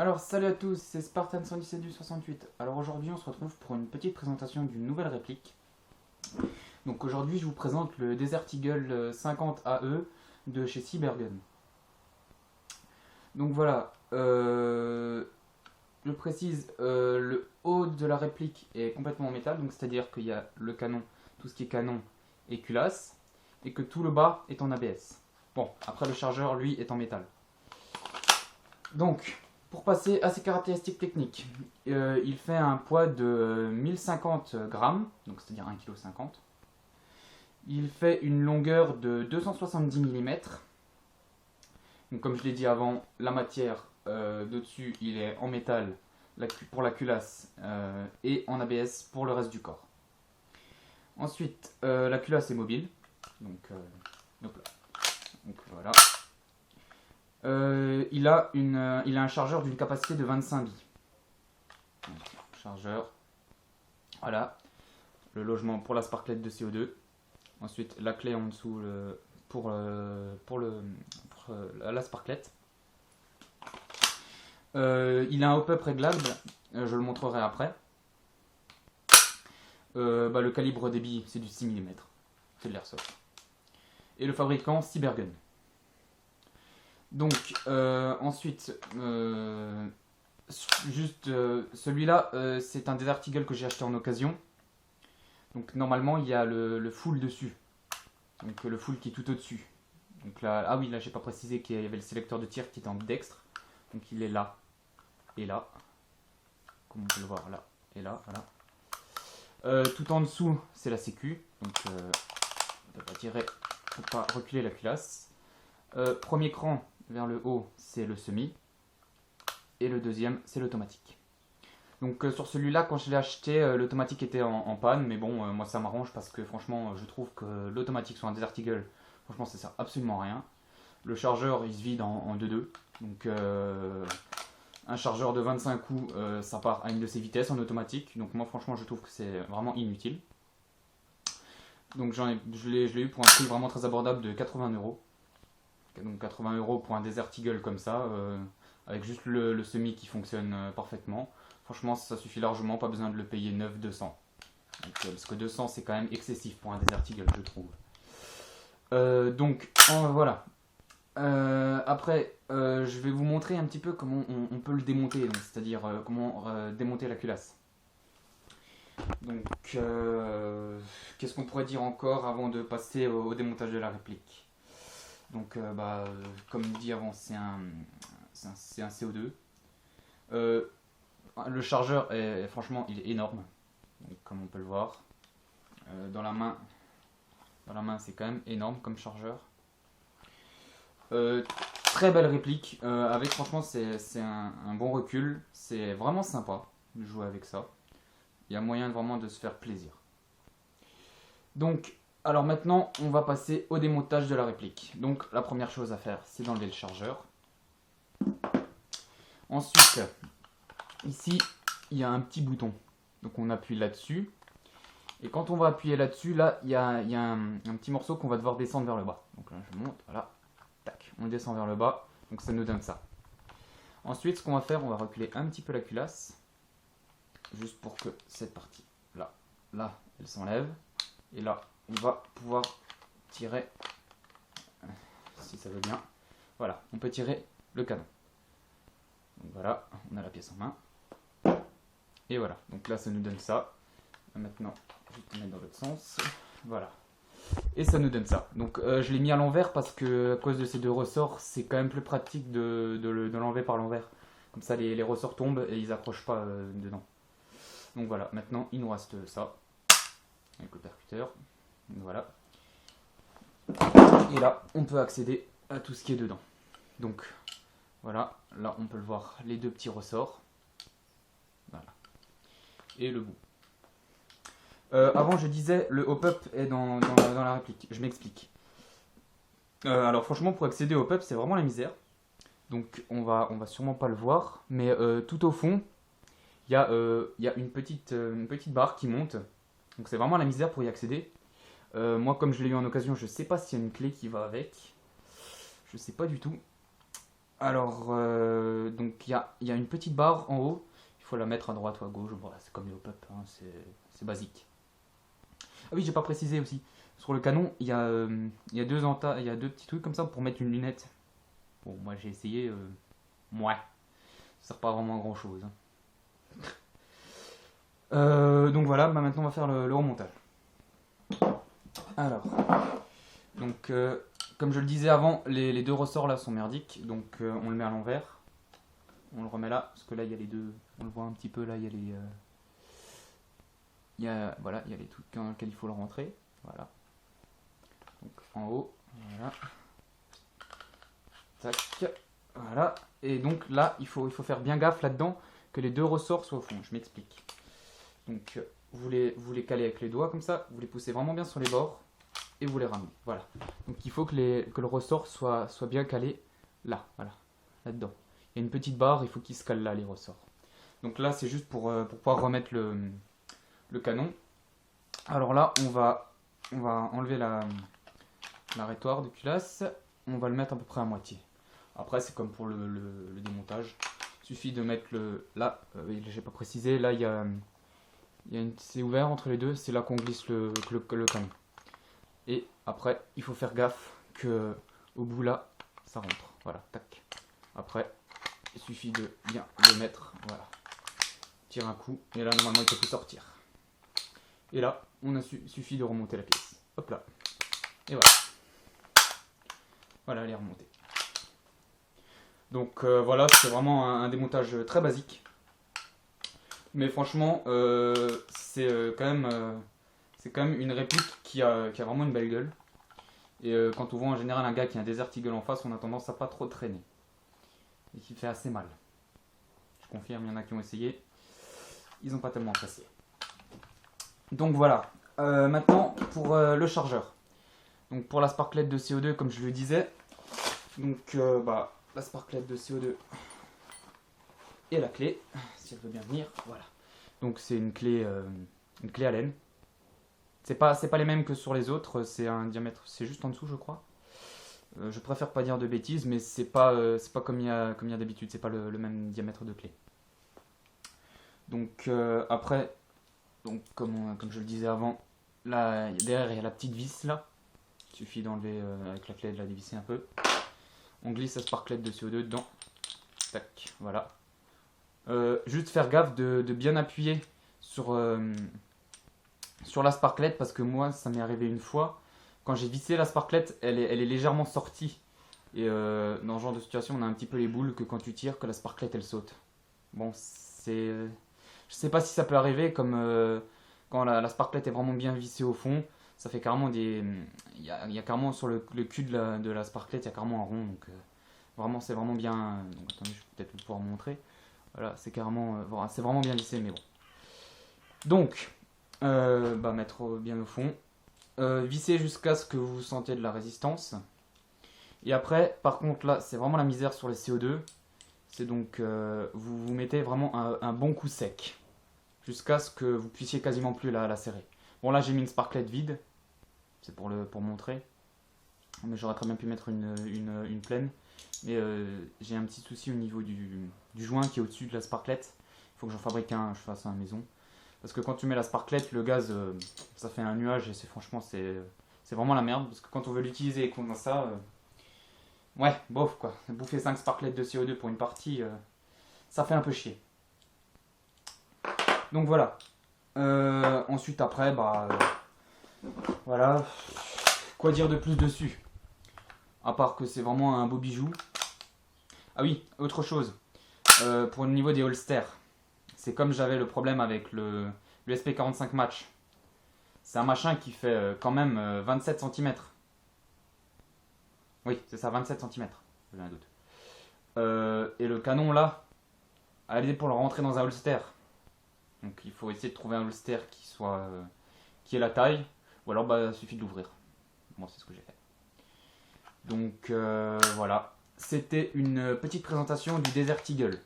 Alors salut à tous, c'est Spartan 117 du 68. Alors aujourd'hui on se retrouve pour une petite présentation d'une nouvelle réplique. Donc aujourd'hui je vous présente le Desert Eagle 50 AE de chez Cybergun. Donc voilà, je précise, le haut de la réplique est complètement en métal, donc c'est-à-dire qu'il y a le canon, tout ce qui est canon et culasse, et que tout le bas est en ABS. Bon, après le chargeur lui est en métal. Donc, pour passer à ses caractéristiques techniques, il fait un poids de 1050 grammes, donc c'est-à-dire 1,50 kg. Il fait une longueur de 270 mm. Donc, comme je l'ai dit avant, la matière de dessus, il est en métal pour la culasse et en ABS pour le reste du corps. Ensuite, la culasse est mobile. Donc, hop là. Donc voilà. Il a un chargeur d'une capacité de 25 billes. Donc, chargeur. Voilà. Le logement pour la sparklet de CO2. Ensuite, la clé en dessous pour la sparklet. Il a un hop-up réglable. Je le montrerai après. Le calibre des billes, c'est du 6 mm. C'est de l'airsoft. Et le fabricant, Cybergun. Donc, ensuite, celui-là, c'est un Desert Eagle que j'ai acheté en occasion. Donc, normalement, il y a le full dessus. Donc, le full qui est tout au-dessus. Donc là, ah oui, là, j'ai pas précisé qu'il y avait le sélecteur de tir qui était en dextre. Donc, il est là et là. Comme on peut le voir, là et là, voilà. Tout en dessous, c'est la sécu. Donc, on ne peut pas tirer, on peut pas reculer la culasse. Premier cran vers le haut, c'est le semi. Et le deuxième, c'est l'automatique. Donc sur celui-là, quand je l'ai acheté, l'automatique était en panne. Mais bon, moi ça m'arrange parce que franchement, je trouve que l'automatique sur un Desert Eagle, franchement, ça sert absolument à rien. Le chargeur, il se vide en 2-2. Donc un chargeur de 25 coups, ça part à une de ses vitesses en automatique. Donc moi, franchement, je trouve que c'est vraiment inutile. Donc je l'ai eu pour un prix vraiment très abordable de 80 euros. Donc 80 euros pour un Desert Eagle comme ça, avec juste le semi qui fonctionne parfaitement. Franchement, ça suffit largement, pas besoin de le payer 9,200. Parce que 200 c'est quand même excessif pour un Desert Eagle, je trouve. Voilà. Après, je vais vous montrer un petit peu comment on peut le démonter, c'est-à-dire comment démonter la culasse. Donc, qu'est-ce qu'on pourrait dire encore avant de passer au démontage de la réplique? Donc, comme dit avant, c'est un CO2. Le chargeur, franchement, il est énorme. Donc, comme on peut le voir. Dans la main, c'est quand même énorme comme chargeur. Très belle réplique. Franchement, c'est un bon recul. C'est vraiment sympa de jouer avec ça. Il y a moyen vraiment de se faire plaisir. Donc, alors maintenant, on va passer au démontage de la réplique. Donc, la première chose à faire, c'est d'enlever le chargeur. Ensuite, ici, il y a un petit bouton. Donc, on appuie là-dessus. Et quand on va appuyer là-dessus, là, il y a un petit morceau qu'on va devoir descendre vers le bas. Donc là, je monte, voilà. Tac, on descend vers le bas. Donc, ça nous donne ça. Ensuite, ce qu'on va faire, on va reculer un petit peu la culasse. Juste pour que cette partie, là, elle s'enlève. Et là, on va pouvoir tirer, si ça veut bien, voilà, on peut tirer le canon. Donc voilà, on a la pièce en main. Et voilà, donc là ça nous donne ça. Maintenant, je vais te mettre dans l'autre sens. Voilà. Et ça nous donne ça. Donc je l'ai mis à l'envers parce que à cause de ces deux ressorts, c'est quand même plus pratique de l'enlever par l'envers. Comme ça les ressorts tombent et ils n'accrochent pas dedans. Donc voilà, maintenant il nous reste ça. Avec le percuteur. Voilà. Et là, on peut accéder à tout ce qui est dedans. Donc, voilà. Là, on peut le voir, les deux petits ressorts. Voilà. Et le bout. Avant, je disais, le hop-up est dans la réplique. Je m'explique. Alors, franchement, pour accéder au hop-up, c'est vraiment la misère. Donc, on va sûrement pas le voir. Mais tout au fond, il y a une petite barre qui monte. Donc c'est vraiment la misère pour y accéder. Moi, comme je l'ai eu en occasion, je sais pas s'il y a une clé qui va avec. Je sais pas du tout. Alors, donc il y a une petite barre en haut. Il faut la mettre à droite ou à gauche. Voilà, c'est comme les hop-up, hein, c'est basique. Ah oui, j'ai pas précisé aussi. Sur le canon, il y a deux petits trucs comme ça pour mettre une lunette. Bon, moi j'ai essayé. Ouais, ça sert pas vraiment à grand chose. Donc voilà, bah maintenant on va faire le remontage. Alors, donc comme je le disais avant, les deux ressorts là sont merdiques. Donc on le met à l'envers. On le remet là, parce que là il y a les deux. On le voit un petit peu là, il y a les. Voilà, il y a les trucs dans lesquels il faut le rentrer. Voilà. Donc en haut, voilà. Tac, voilà. Et donc là, il faut faire bien gaffe là-dedans que les deux ressorts soient au fond. Je m'explique. Donc vous les calez avec les doigts comme ça, vous les poussez vraiment bien sur les bords et vous les ramenez. Voilà. Donc il faut que le ressort soit bien calé là, voilà, là-dedans. Il y a une petite barre, il faut qu'il se cale là les ressorts. Donc là c'est juste pour pouvoir remettre le canon. Alors là on va enlever l'arrêtoire de culasse, on va le mettre à peu près à moitié. Après c'est comme pour le démontage, il suffit de mettre là, j'ai pas précisé, là c'est ouvert entre les deux, c'est là qu'on glisse le canon. Et après il faut faire gaffe que au bout là ça rentre, voilà, tac. Après il suffit de bien le mettre, voilà, tire un coup et là normalement il peut plus sortir. Et là on suffit de remonter la pièce, hop là, et voilà. Voilà, elle est remontée. Donc voilà, c'est vraiment un démontage très basique. Mais franchement, c'est quand même une réplique qui a vraiment une belle gueule. Et quand on voit en général un gars qui a un Desert Eagle en face, on a tendance à pas trop traîner. Et qui fait assez mal. Je confirme, il y en a qui ont essayé. Ils n'ont pas tellement apprécié. Donc voilà. Maintenant, pour le chargeur. Donc pour la sparklette de CO2, comme je le disais. Donc la sparklette de CO2 et la clé, si elle veut bien venir, voilà. Donc c'est une clé à laine. C'est pas les mêmes que sur les autres, c'est un diamètre, c'est juste en dessous je crois. Je préfère pas dire de bêtises, mais c'est pas comme il y a d'habitude, c'est pas le même diamètre de clé. Donc après, donc comme je le disais avant, là derrière il y a la petite vis là. Il suffit d'enlever avec la clé de la dévisser un peu. On glisse la sparklette de CO2 dedans. Tac, voilà. Juste faire gaffe de bien appuyer sur la sparklette parce que moi ça m'est arrivé une fois. Quand j'ai vissé la sparklette, elle est légèrement sortie. Et dans ce genre de situation, on a un petit peu les boules que quand tu tires, que la sparklette elle saute. Bon, je sais pas si ça peut arriver comme quand la sparklette est vraiment bien vissée au fond. Ça fait carrément il y a carrément sur le cul de la sparklette, il y a carrément un rond. Donc vraiment, c'est vraiment bien. Donc attendez, je vais peut-être pouvoir vous montrer. Voilà, c'est vraiment bien lissé, mais bon. Donc, mettre bien au fond. Visser jusqu'à ce que vous sentiez de la résistance. Et après, par contre, là, c'est vraiment la misère sur les CO2. C'est donc, vous mettez vraiment un bon coup sec. Jusqu'à ce que vous puissiez quasiment plus la serrer. Bon, là, j'ai mis une sparklette vide. C'est pour montrer. Mais j'aurais très bien pu mettre une pleine. Mais j'ai un petit souci au niveau du joint qui est au-dessus de la sparklette. Il faut que j'en fabrique un, je fasse un à la maison. Parce que quand tu mets la sparklette, le gaz, ça fait un nuage et franchement, c'est vraiment la merde. Parce que quand on veut l'utiliser et qu'on a ça, ouais, bof quoi. Bouffer 5 sparklettes de CO2 pour une partie, ça fait un peu chier. Donc voilà. Ensuite, après, voilà. Quoi dire de plus dessus? À part que c'est vraiment un beau bijou. Ah oui, autre chose. Pour le niveau des holsters. C'est comme j'avais le problème avec le SP45 Match. C'est un machin qui fait quand même 27 cm. Oui, c'est ça, 27 cm. J'ai un doute. Et le canon là, allez pour le rentrer dans un holster. Donc il faut essayer de trouver un holster qui ait la taille. Ou alors il suffit de l'ouvrir. Moi c'est ce que j'ai fait. Donc voilà. C'était une petite présentation du Desert Eagle.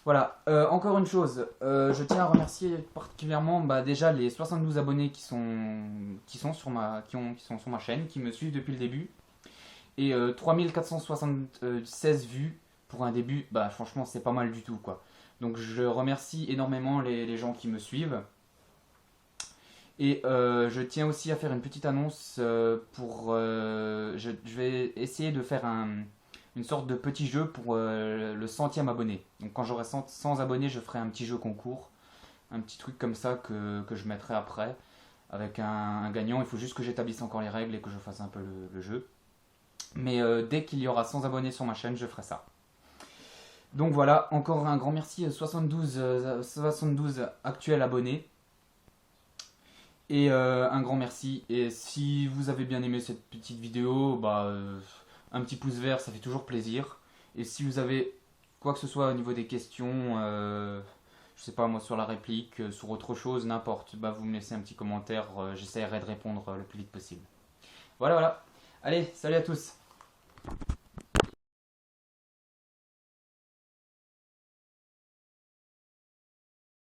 Voilà, encore une chose, je tiens à remercier particulièrement déjà les 72 abonnés qui sont sur ma chaîne, qui me suivent depuis le début. Et 3476 vues pour un début, bah franchement c'est pas mal du tout quoi. Donc je remercie énormément les gens qui me suivent. Et je tiens aussi à faire une petite annonce je vais essayer de faire une sorte de petit jeu pour le centième abonné. Donc quand j'aurai 100 abonnés, je ferai un petit jeu concours. Un petit truc comme ça que je mettrai après avec un gagnant. Il faut juste que j'établisse encore les règles et que je fasse un peu le jeu. Mais dès qu'il y aura 100 abonnés sur ma chaîne, je ferai ça. Donc voilà, encore un grand merci, 72 actuels abonnés. Et un grand merci. Et si vous avez bien aimé cette petite vidéo, un petit pouce vert, ça fait toujours plaisir. Et si vous avez quoi que ce soit au niveau des questions, je sais pas moi, sur la réplique, sur autre chose, n'importe, bah, vous me laissez un petit commentaire, j'essaierai de répondre le plus vite possible. Voilà, voilà. Allez, salut à tous.